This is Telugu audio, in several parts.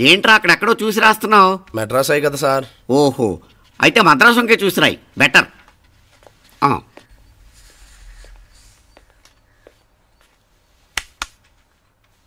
ఏంట్రా అక్కడెక్కడో చూసి రాస్తున్నావు? మెడ్రాస్ అయ్యి కదా సార్. ఓహో, అయితే మద్రాసు వంకే చూసి రాయి, బెటర్.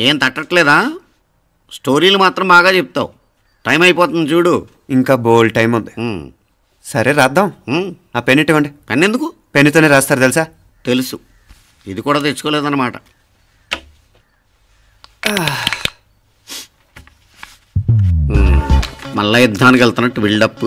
ఏం తట్టట్లేదా? స్టోరీలు మాత్రం బాగా చెప్తావు. టైం అయిపోతుంది చూడు. ఇంకా బోల్డ్ టైం ఉంది. సరే రాద్దాం. ఆ పెన్ ఇవ్వండి. పెన్ ఎందుకు? పెన్నుతోనే రాస్తారు తెలుసా? తెలుసు. ఇది కూడా తెచ్చుకోలేదన్నమాట. మళ్ళా యుద్ధానికి వెళ్తున్నట్టు బిల్డప్.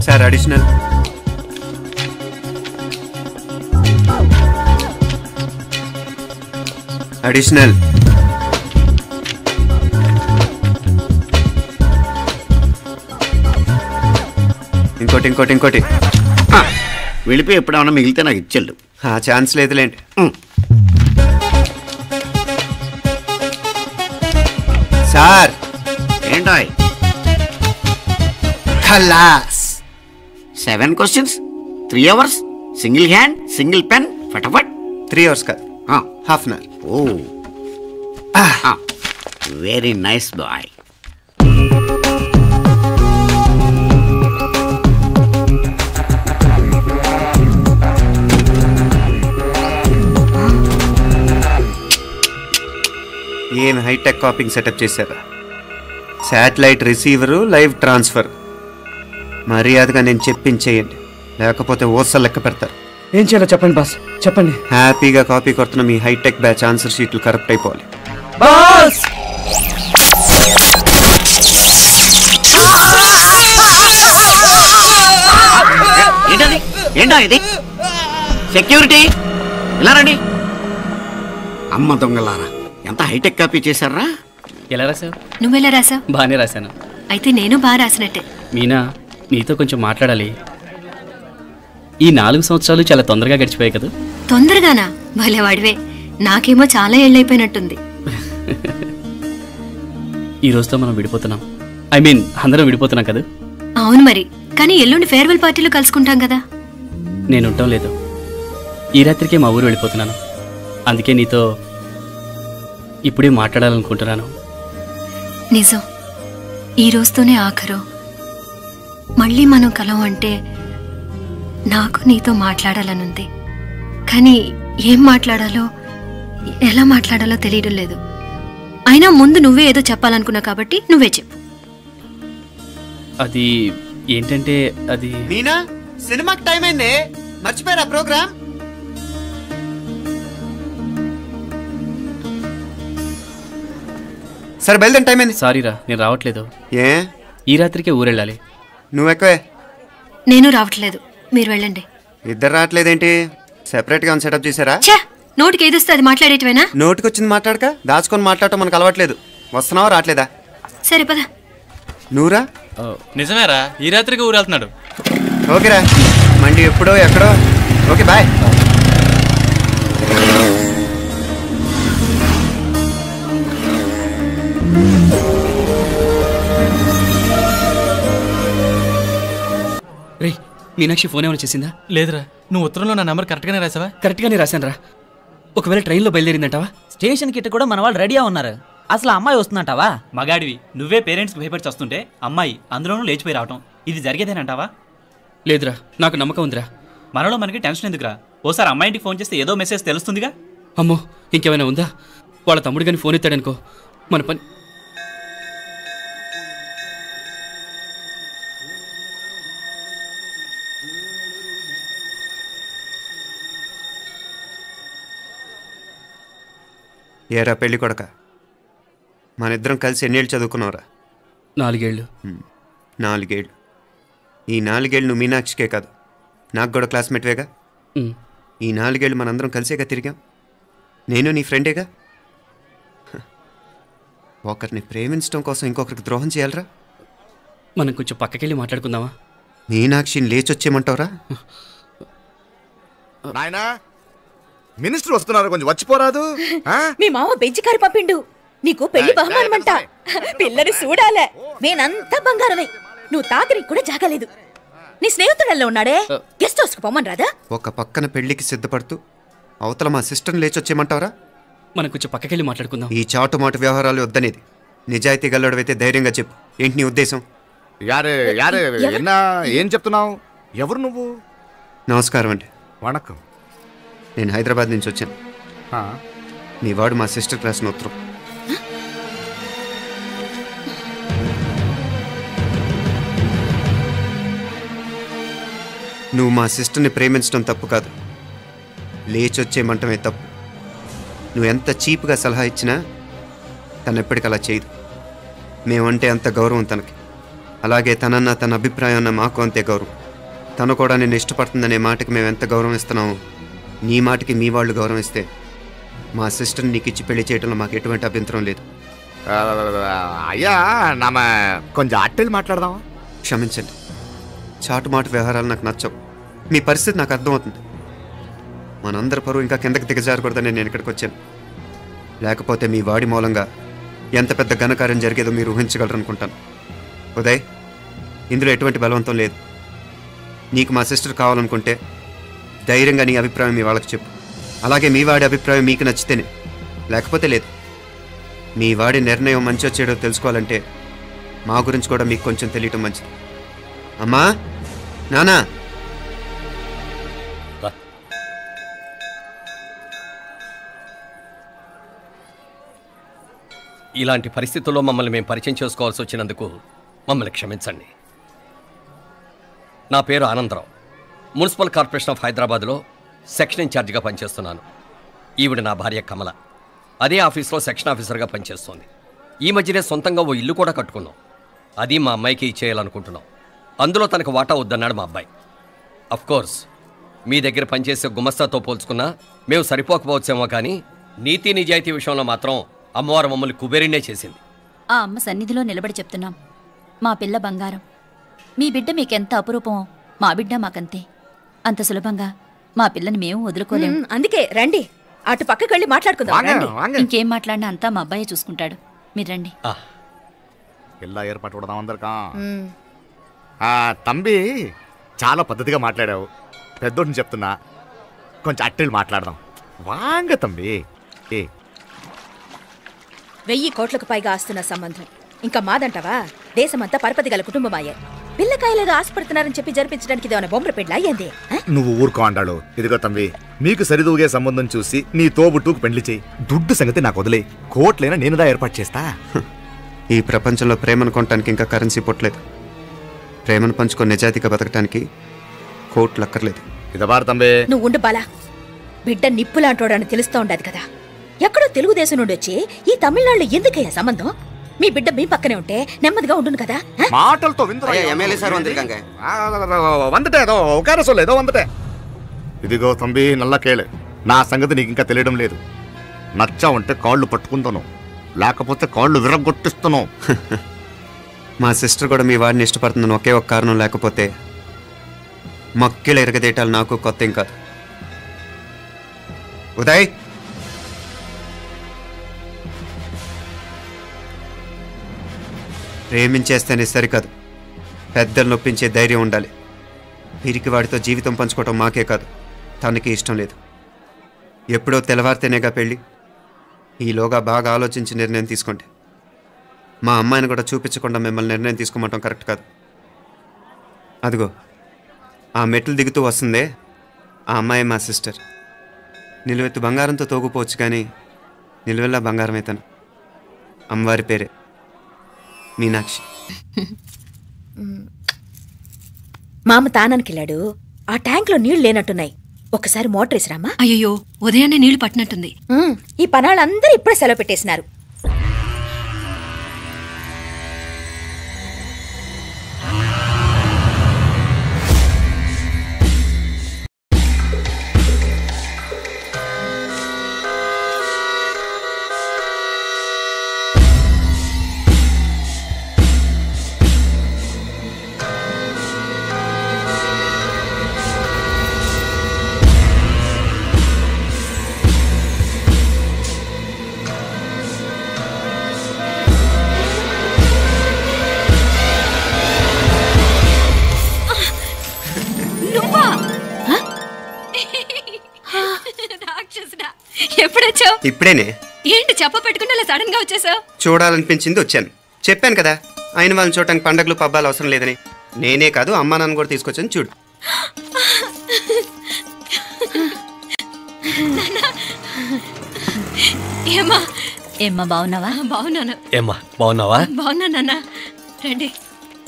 Sir additional. అడిషనల్. ఇంకోటి ఇంకోటి ఇంకోటి. వెళ్ళిపోయి ఎప్పుడేమన్నా మిగిలితే నాకు ఇచ్చెళ్ళు. ఛాన్స్ లేదులేండి. సార్ ఏంటాయ్? ఖలాస్. 7 questions, 3 hours, single hand, single pen, ఫటాఫట్. 3 hours కాదు, half an hour. Oh, very nice boy. ఏం హైటెక్ కాపింగ్ సెటప్ చేశారా? Satellite receiver, live transfer. మర్యాదగా నేను చెప్పించేయండి, లేకపోతే ఓసలు లెక్క పెడతారు. ఏం చేయాలో చెప్పండి బాస్, చెప్పండి. హ్యాపీగా కాపీ కొడుతున్న మీ హైటెక్ బ్యాచ్ ఆన్సర్ షీట్లు కరెక్ట్ అయిపోవాలి. బాస్ ఏంటది? ఏంటా ఇది? సెక్యూరిటీ ఇలా రండి. అమ్మ దొంగలారా, ఎంత హైటెక్ కాపీ చేశారా? ఎలా రాసావు? నువ్వెలా రాసావు? బాగానే రాశాను. అయితే నేను బాగా రాసినట్టే. మీనా, నీతో కొంచెం మాట్లాడాలి. ఈ 4 సంవత్సరాలు చాలా తొందరగా గడిచిపోయాయి కదా? తొందరగానా? భలేవాడివే. నాకేమో చాలా ఏళ్ళైపోయినట్టుంది. ఈ రోజుతో మనం విడిపోతున్నాం. ఐ మీన్ అందరం విడిపోతున్నాం కదా? అవును మరి, కానీ ఎల్లుండి ఫేర్వెల్ పార్టీలో కలుసుకుంటాం కదా. నేను ఉండటం లేదు. ఈ రాత్రికే మా ఊరు వెళ్ళిపోతున్నాను. అందుకే నీతో ఇప్పుడే మాట్లాడాలనుకుంటున్నాను. నిజం, ఈ రోజుతోనే ఆఖరు. మళ్ళీ మనం కలం అంటే నాకు నీతో మాట్లాడాలనుంది. కానీ ఏం మాట్లాడాలో, ఎలా మాట్లాడాలో తెలియడం లేదు. అయినా ముందు నువ్వే ఏదో చెప్పాలనుకున్నా కాబట్టి నువ్వే చెప్పు. అది ఏంటంటే అది... మీనా, సినిమాకి టైం అయింది, మర్చిపోయారా ప్రోగ్రామ్? సరే బయలుదేరి, టైం అయింది. సారీరా, నేను రావట్లేదు. ఏ? ఈ రాత్రికే ఊరెళ్ళాలి. నువ్వు ఎక్కువే. నేను రావట్లేదు, మీరు వెళ్ళండి. ఇద్దరు రావట్లేదేంటి? సెపరేట్గా సెటప్ చేశారా? నోటికి ఏదొస్తే అది మాట్లాడేటివేనా? నోటికి వచ్చింది మాట్లాడక దాచుకొని మాట్లాడటం మనకు అలవాట్లేదు. వస్తున్నావా రావట్లేదా? సరే పద. నువ్వురా. నిజమేరా, ఈ రాత్రికి ఊరు వెళ్తున్నాడు. ఓకేరా, మండి ఎప్పుడో ఎక్కడో. Okay bye. రే, మీనాక్షి ఫోన్ ఏమైనా చేసిందా? లేదురా. నువ్వు ఉత్తరంలో నా నెంబర్ కరెక్ట్గానే రాసావా? కరెక్ట్గానే రాశాను రా. ఒకవేళ ట్రైన్లో బయలుదేరిందంటావా? స్టేషన్ కిட்ட కూడా మన వాళ్ళు రెడీగా ఉన్నారు. అసలు అమ్మాయి వస్తుందంటావా? మగాడివి నువ్వే పేరెంట్స్కి భయపడి వస్తుంటే అమ్మాయి అందులోనూ లేచిపోయి రావటం ఇది జరిగేదేనంటావా? లేదురా, నాకు నమ్మకం ఉందిరా. మనలో మనకి టెన్షన్ ఎందుకురా? ఓసారి అమ్మాయింటికి ఫోన్ చేస్తే ఏదో మెసేజ్ తెలుస్తుందిగా. అమ్మో, ఇంకేమైనా ఉందా? వాళ్ళ తమ్ముడు కానీ ఫోన్ ఎత్తాడనుకో, మన పని. ఏరా పెళ్ళి కొడక, మన ఇద్దరం కలిసి ఎన్నేళ్ళు చదువుకున్నావురా? 4 ఏళ్ళు. 4 ఏళ్ళు. ఈ 4 ఏళ్ళు నువ్వు మీనాక్షికే కాదు, నాకు కూడా క్లాస్మేట్వేగా. ఈ 4 ఏళ్ళు మనందరం కలిసేగా తిరిగాం. నేను నీ ఫ్రెండేగా. ఒకరిని ప్రేమించడం కోసం ఇంకొకరికి ద్రోహం చేయాలరా? మనం కొంచెం పక్కకెళ్ళి మాట్లాడుకుందామా? మీనాక్షిని లేచొచ్చేయమంటావురా? నాయనా, మినిస్టర్ వస్తున్నారు, కొంచెం వచ్చిపోరాదు. మీ మామ బెంచి కారు పంపిండు, నీకు పెళ్లి బహుమానమంట. పిల్లని చూడాలే, నేనంతా బంగారమే. నువ్వు తాకరికి కూడా జాగలేదు. నీ స్నేహితుడల్లో ఉన్నాడే, గెస్ట్ హౌస్ కు పొమ్మని రాదా? ఒక పక్కన పెళ్లికి సిద్ధపడుతూ అవతల మా సిస్టర్ని లేచొచ్చేయమంటావరా? మనం కొంచెం పక్కకెళ్ళి మాట్లాడుకుందాం. ఈ చాటుమాటు వ్యవహారాలు వద్దనేది. నిజాయితీ గల్లడవైతే ధైర్యంగా చెప్పు. ఏంటి నీ ఉద్దేశం? యారే యారే ఎన్నా ఏం చెప్తున్నావు? ఎవరు నువ్వు? నమస్కారం అండి. వణకం. నేను హైదరాబాద్ నుంచి వచ్చాను. నీ వాడు మా సిస్టర్ రాసిన ఉత్తరం. నువ్వు మా సిస్టర్ని ప్రేమించడం తప్పు కాదు, లేచొచ్చేయమంటమే తప్పు. నువ్వు ఎంత చీప్గా సలహా ఇచ్చినా తను ఎప్పటికీ అలా చేయదు. మేమంటే అంత గౌరవం తనకి, అలాగే తనన్న తన అభిప్రాయం అన్న మాకు అంతే గౌరవం. తను కూడా నేను ఇష్టపడుతుందనే మాటకి మేము ఎంత గౌరవం ఇస్తున్నామో నీ మాటకి మీ వాళ్ళు గౌరవం ఇస్తే మా సిస్టర్ని నీకు ఇచ్చి పెళ్లి చేయడంలో మాకు ఎటువంటి అభ్యంతరం లేదు. అయ్యా నామ కొంచెం అట్టెలు మాట్లాడదామా? క్షమించండి, చాటుమాటు వ్యవహారాలు నాకు నచ్చవు. మీ పరిస్థితి నాకు అర్థమవుతుంది. మనందరి పరువు ఇంకా కిందకి దిగజారకూడదని నేను ఇక్కడికి వచ్చాను. లేకపోతే మీ వాడి మూలంగా ఎంత పెద్ద ఘనకార్యం జరిగేదో మీరు ఊహించగలరు అనుకుంటాను. ఉదయ్, ఇందులో ఎటువంటి బలవంతం లేదు. నీకు మా సిస్టర్ కావాలనుకుంటే ధైర్యంగా నీ అభిప్రాయం మీ వాళ్ళకి చెప్పు. అలాగే మీ వాడి అభిప్రాయం మీకు నచ్చితేనే, లేకపోతే లేదు. మీ వాడి నిర్ణయం మంచో చెడో తెలుసుకోవాలంటే మా గురించి కూడా మీకు కొంచెం తెలియటం మంచిది. అమ్మా, నానా, ఇలాంటి పరిస్థితుల్లో మమ్మల్ని మేము పరిచయం చేసుకోవాల్సి వచ్చినందుకు మమ్మల్ని క్షమించండి. నా పేరు ఆనందరావు. మున్సిపల్ కార్పొరేషన్ ఆఫ్ హైదరాబాద్లో సెక్షన్ ఇన్ఛార్జిగా పనిచేస్తున్నాను. ఈవిడ నా భార్య కమల. అదే ఆఫీస్లో సెక్షన్ ఆఫీసర్గా పనిచేస్తోంది. ఈ మధ్యనే సొంతంగా ఓ ఇల్లు కూడా కట్టుకున్నాం. అది మా అమ్మాయికి ఇచ్చేయాలనుకుంటున్నాం. అందులో తనకు వాటా వద్దన్నాడు మా అబ్బాయి. అఫ్కోర్స్ మీ దగ్గర పనిచేసే గుమస్తాతో పోల్చుకున్నా మేము సరిపోకపోవచ్చేమో, కానీ నీతి నిజాయితీ విషయంలో మాత్రం అమ్మవారు మమ్మల్ని కుబేరినే చేసింది. ఆ అమ్మ సన్నిధిలో నిలబడి చెప్తున్నాం, మా పిల్ల బంగారం. మీ బిడ్డ మీకెంత అపురూపమో మా బిడ్డ మాకంతే. అంత సులభంగా మా పిల్లని మేము వదులుకోలేము. అందుకే రండి, అటు పక్కకి వెళ్ళి మాట్లాడుకుందాం. ఇంకేం మాట్లాడినా అంతా మా అబ్బాయే చూసుకుంటాడు. మీరు రండి. ఎలా ఏర్పాటు కొడదాం అందరికా. తంబి చాలా పద్ధతిగా మాట్లాడావు. పెద్దోడిని చెప్తున్నా, కొంచెం అట్టెలు మాట్లాడదాం. వాంగ తంబి. 1000 కోట్లకు పైగా ఆస్తున్న సంబంధం ఇంకా మాదంటావా? దేశమంతా పరపతి గల కుటుంబమాయే. పిల్లకాయలేదో ఆశపడుతున్నారని చెప్పి జరిపించడానికి ఇదేమైనా బొమ్మర పెళ్ళి అయ్యింది? నువ్వు ఊరుకో అంటాడు. ఇదిగో తంబి, మీకు సరిదూగే సంబంధం చూసి నీ తోబుట్టుకు పెళ్లి చేయి. దుడ్డు సంగతి నాకు వదిలే. కోట్లైనా నేనుదా ఏర్పాటు చేస్తా. ఈ ప్రపంచంలో ప్రేమను కొనటానికి ఇంకా కరెన్సీ పుట్టలేదు. ప్రేమను పంచుకొని నిజాయితీగా బతకటానికి కోట్లు అక్కర్లేదు. ఇదబారు తంబే. నువ్వు ఉండు బాలా. బిడ్డ నిప్పులాంటోడని తెలుస్తూ ఉండదు కదా. ఎక్కడో తెలుగుదేశం నుండి వచ్చి ఈ తమిళనాడులో ఎందుకయ్యా సంబంధం? మీ బిడ్డ మీ పక్కనే ఉంటే నెమ్మదిగా ఉండును కదా. మాటలతో ఇదిగో తంబి, నల్ల కేళే. నా సంగతి నీకు ఇంకా తెలియడం లేదు. నచ్చా ఉంటే కాళ్ళు పట్టుకుంటాను, లేకపోతే కాళ్ళు విరగొట్టిస్తాను. మా సిస్టర్ కూడా మీ వాడిని ఇష్టపడుతుందని ఒకే ఒక కారణం లేకపోతే మక్కిళ్ళ ఎరగదేటాలు నాకు కొత్త ఏం కాదు. ఉదయ్, ప్రేమించేస్తేనే సరికాదు, పెద్దలు నొప్పించే ధైర్యం ఉండాలి. వీరికి వాడితో జీవితం పంచుకోవటం మాకే కాదు, తనకి ఇష్టం లేదు. ఎప్పుడో తెల్లవారితేనేగా పెళ్ళి. ఈలోగా బాగా ఆలోచించి నిర్ణయం తీసుకోండి. మా అమ్మాయిని కూడా చూపించకుండా మిమ్మల్ని నిర్ణయం తీసుకోమంటాం కరెక్ట్ కాదు. అదిగో ఆ మెట్లు దిగుతూ వస్తుందే, ఆ అమ్మాయి మా సిస్టర్. నిలువెత్తు బంగారంతో తోగుపోవచ్చు, కానీ నిలువెల్లా బంగారం అవుతాను. అమ్మవారి పేరే మీనాక్షి. మామ తానానికి వెళ్ళాడు. ఆ ట్యాంక్ లో నీళ్లు లేనట్టున్నాయి. ఒకసారి మోటార్ వేసిరామా? అయ్యో, ఉదయాన్నే నీళ్లు పట్టినట్టుంది. ఈ పనాళ్ళందరూ ఇప్పుడే సెలవు పెట్టేసినారు. ఇప్పుడేనే. ఏంటి చెప్ప పెట్టుకుంటే అలా సడన్ గా వచ్చేసావు? చూడాలనిపించింది వచ్చాను. చెప్పాను కదా ఆయన వాళ్ళని చూడటానికి పండగలు పబ్బాలు అవసరం లేదని. నేనే కాదు అమ్మా నాన్న కూడా తీసుకొచ్చాను చూడు. ఏమ్మా ఏమ్మా బాగున్నావా? బాగున్నాను. ఏమ్మా బాగున్నావా? బాగున్నా నాన్న. రండి.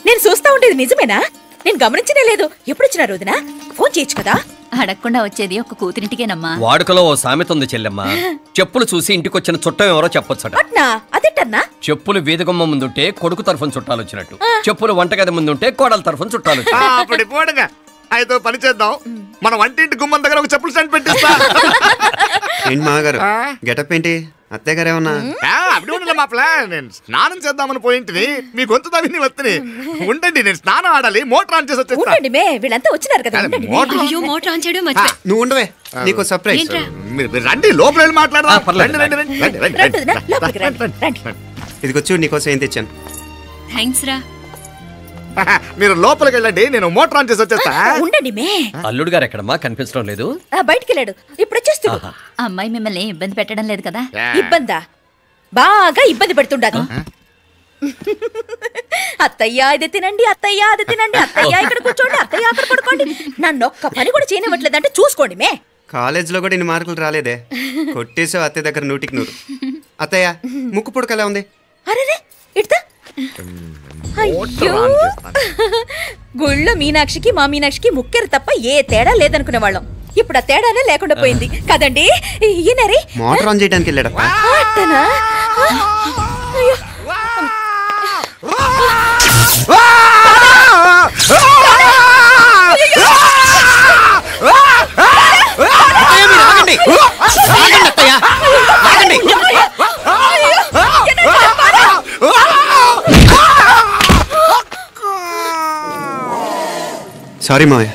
నేను చూస్తా ఉండేది నిజమేనా? నేను గమనించనే లేదు. ఎప్పుడు వచ్చినారు వదినా? ఫోన్ చేయొచ్చు కదా. అడగకుండా వచ్చేది ఒక కూతురింటికేనమ్మా. వాడుకలో ఓ సామెత ఉంది చెల్లెమ్మ. చెప్పులు చూసి ఇంటికొచ్చిన చుట్టం ఎవరో చెప్పొచ్చట. అదేంటన్నా? చెప్పులు వీధగుమ్మ ముందుంటే కొడుకు తరఫున చుట్టాలు వచ్చినట్టు, చెప్పులు వంటగది ముందుంటే కోడల తరఫున చుట్టాలు వచ్చినట్టు. అయితే పని చేద్దాం, మన వంటింటి గుమ్మం దగ్గర ఒక చెప్పులు స్టాండ్ పెట్టిస్తా. ఏంటి మామగారు గెటప్ ఏంటి? అత్తయ్య గారు ఏమన్నా? అప్పుడు ఉండలే మా ప్లాన్. నేను స్నానం చేద్దామని పోయింటిని, మీ గొంతు తవ్వి వస్తుంది. ఉండండి, నేను స్నానం ఆడాలి, మోటార్ ఆన్ చేసి వచ్చేస్తాను. వీళ్ళంతా వచ్చినారు కదా. మోటార్ ఆన్ చేయడం మర్చిపోయా. నువ్వు ఉండవే, నీకు సర్ప్రైజ్. రండి, లోపల వెళ్ళి మాట్లాడదాం. ఇదిగో చూడు, నీకోసం ఏం తెచ్చాను. థ్యాంక్స్ రా. మీరు లోపలికి వెళ్ళండి, నేను మోటార్ ఆన్ చేసి వచ్చేస్తా. ఉండండి మే. అల్లుడు గారు ఎక్కడమ్మా? కనిపించడం లేదు. బయటికి వెళ్ళాడు, ఇప్పుడు వచ్చేస్తాడు. అమ్మాయి మిమ్మల్ని ఇబ్బంది పెట్టడం లేదు కదా? ఇబ్బందా? బాగా ఇబ్బంది పెడుతుండదు. అత్తయ్య ఇది తినండి, అత్తయ్య అది తినండి, అత్తయ్య ఇక్కడ కూర్చోండి, అత్తయ్య అక్కడ పడుకోండి. నన్ను ఒక్క పని కూడా చేయనివ్వట్లేదంటే చూసుకోండి మే. కాలేజీలో కూడా ఇన్ని మార్కులు రాలేదే. కొట్టేసావు అత్తయ్య దగ్గర 100కి 100. అత్తయ్య ముక్కు పుడక ఎలా ఉంది? అరే ఇడతా. అయ్యో, గుళ్ళో మీనాక్షికి మా మీనాక్షికి ముక్కెరు తప్ప ఏ తేడా లేదనుకునే వాళ్ళం. ఇప్పుడు ఆ తేడానే లేకుండా పోయింది కదండి. ఈయనరే మోటార్ ఆన్ చేయడానికి వెళ్ళాడప్ప. సారీ మావయ్య,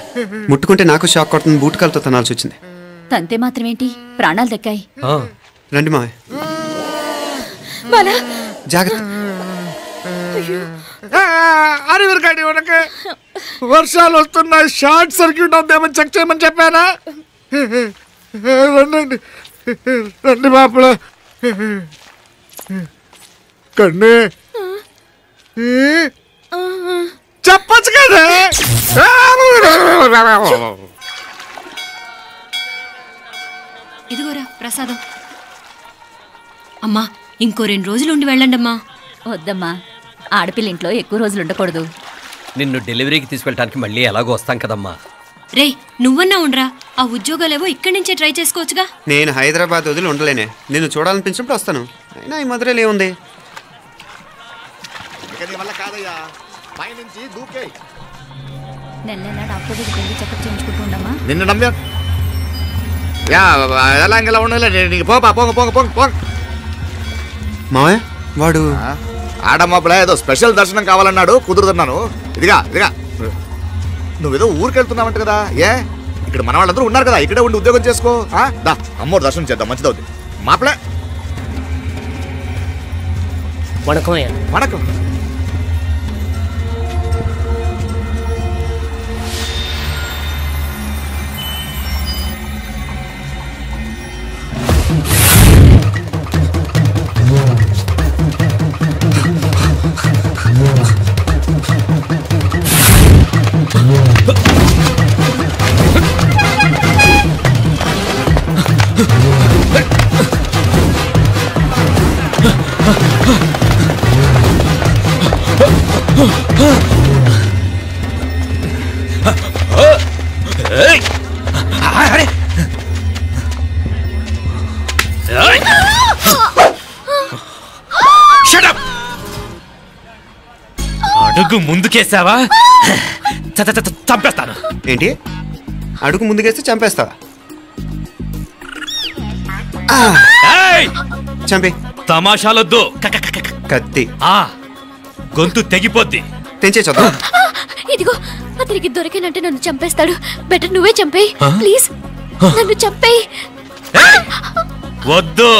ముట్టుకుంటే నాకు షాక్ కొడుతుంది. బూటకాలతో తనాల్సి వచ్చింది. తంతే మాత్రమేంటి, ప్రాణాలు దక్కాయి. రండి మావయ్య, జాగ్రత్త. వర్షాలు వస్తున్నాయి, షార్ట్ సర్క్యూట్ అవుతామని చెక్ చేయమని చెప్పానా? రండి రండి మాపల. కన్నే చెప్పచ్చు కదా. ఇదిగోరా ప్రసాదం. అమ్మా ఇంకో 2 రోజులు ఉండి వెళ్ళండి అమ్మా. వద్దమ్మా, ఆడపిల్ల ఇంట్లో ఎక్కువ రోజులు ఉండకూడదు. నిన్ను డెలివరీకి తీసుకెళ్ళడానికి మళ్ళీ ఎలాగో వస్తాం కదమ్మా. రే నువ్వన్నా ఉండరా, ఆ ఉద్యోగాలేవో ఇక్కడి నుంచే ట్రై చేసుకోవచ్చుగా. నేను హైదరాబాద్ వదిలి ఉండలేనే. నిన్ను చూడాలనిపించినప్పుడు వస్తాను. అయినా ఈ మధురలో ఏముంది? నెల నెల డాక్టర్ దగ్గరికి వెళ్ళి చెకప్ చేయించుకుంటూ ఉండమ్మా. నిన్ను నమ్మా ఎలా ఇంకెలా ఉండలే. నీకు పోపా, పోంగ పోంగ పోంగ పోంగ. మావయ్య వాడు ఆడమ్మా ఏదో స్పెషల్ దర్శనం కావాలన్నాడు, కుదురుతున్నాను. ఇదిగా ఇదిగా నువ్వేదో ఊరికెళ్తున్నావంట కదా. ఏ ఇక్కడ మన వాళ్ళందరూ ఉన్నారు కదా, ఇక్కడే ఉండి ఉద్యోగం చేసుకో. దా అమ్మోడు దర్శనం చేద్దాం, మంచిదవుద్ది. మాపలే వణకం. వణకం. అడుగు ముందుకేసావా చంపేస్తాను. ఏంటి అడుగు ముందుకేస్తే చంపేస్తావా? చంపే. తమాషాలొద్దు. కత్తి గొంతు తెగిపోద్ది. తెంచే చూద్దాం. ఇదిగో అతనికి దొరికినంటే నన్ను చంపేస్తాడు. బెటర్ నువ్వే చంపేయి ప్లీజ్, నన్ను చంపేయి. వద్దు.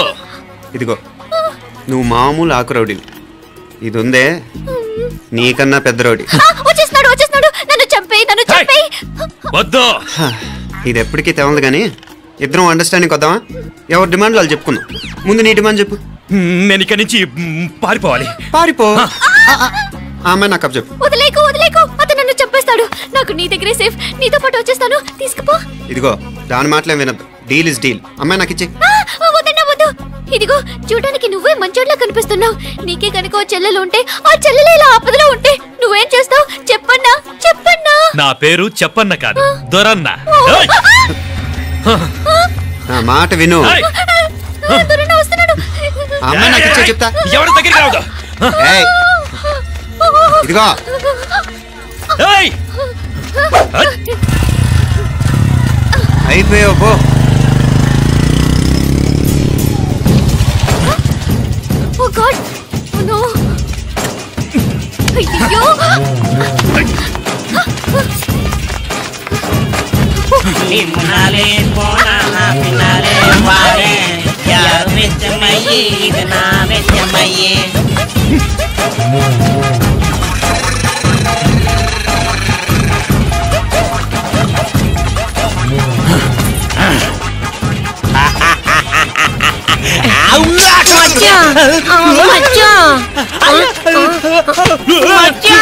ఇదిగో నువ్వు మామూలు ఆకు రౌడీ, ఇది ఉందే నీకన్నా పెద్ద రౌడీ. వచ్చేస్తున్నాడు వచ్చేస్తున్నాడు, నన్ను చంపేయి నన్ను చంపేయి. వద్దు. ఇది ఎప్పటికీ తెవలదు కానీ ఇద్దరం అండర్స్టాండింగ్ వద్దామా? ఎవరి డిమాండ్ వాళ్ళు చెప్పుకుందాం. ముందు నీ డిమాండ్ చెప్పు. నేను ఇక్కడి నుంచి పారిపోవాలి. పారిపో. ఆ అమ్మాయి నాకు చెప్పు. వదిలేకు వదిలేకు, అతను నన్ను చంపేస్తాడు. నాకు నీ దగ్గరే సేఫ్, నీతో పాటు వచ్చేస్తాను, తీసుకుపో. ఇదిగో దాని మాటలేం వినద్దు. Deal is deal. అమ్మాయి నాకు ఇచ్చే. వద్దన్నా వద్దు. ఇదిగో చూడడానికి నువ్వే మంచోట్లా కనిపిస్తున్నావు. నీకే కనుక చెల్లెలు ఉంటే, ఆ చెల్లెలు ఇలా ఆపదలో ఉంటే నువ్వేం చేస్తావు చెప్పన్నా? చెప్పన్నా. నా పేరు చెప్పన్న కాదు, దొరన్న. నా మాట విను. అమ్మాయి నాకు ఇచ్చే చెప్తా. ఎవరి దగ్గరికి రావద్దు. ఇదిగో అయిపోయావు పో. Oh God! Oh no! అయ్యో! నిమ్మనాలే పోనా పినాలే వారే యార్ వెచ్చమయ్యే ఇది నా వెచ్చమయ్యే. మచ్చా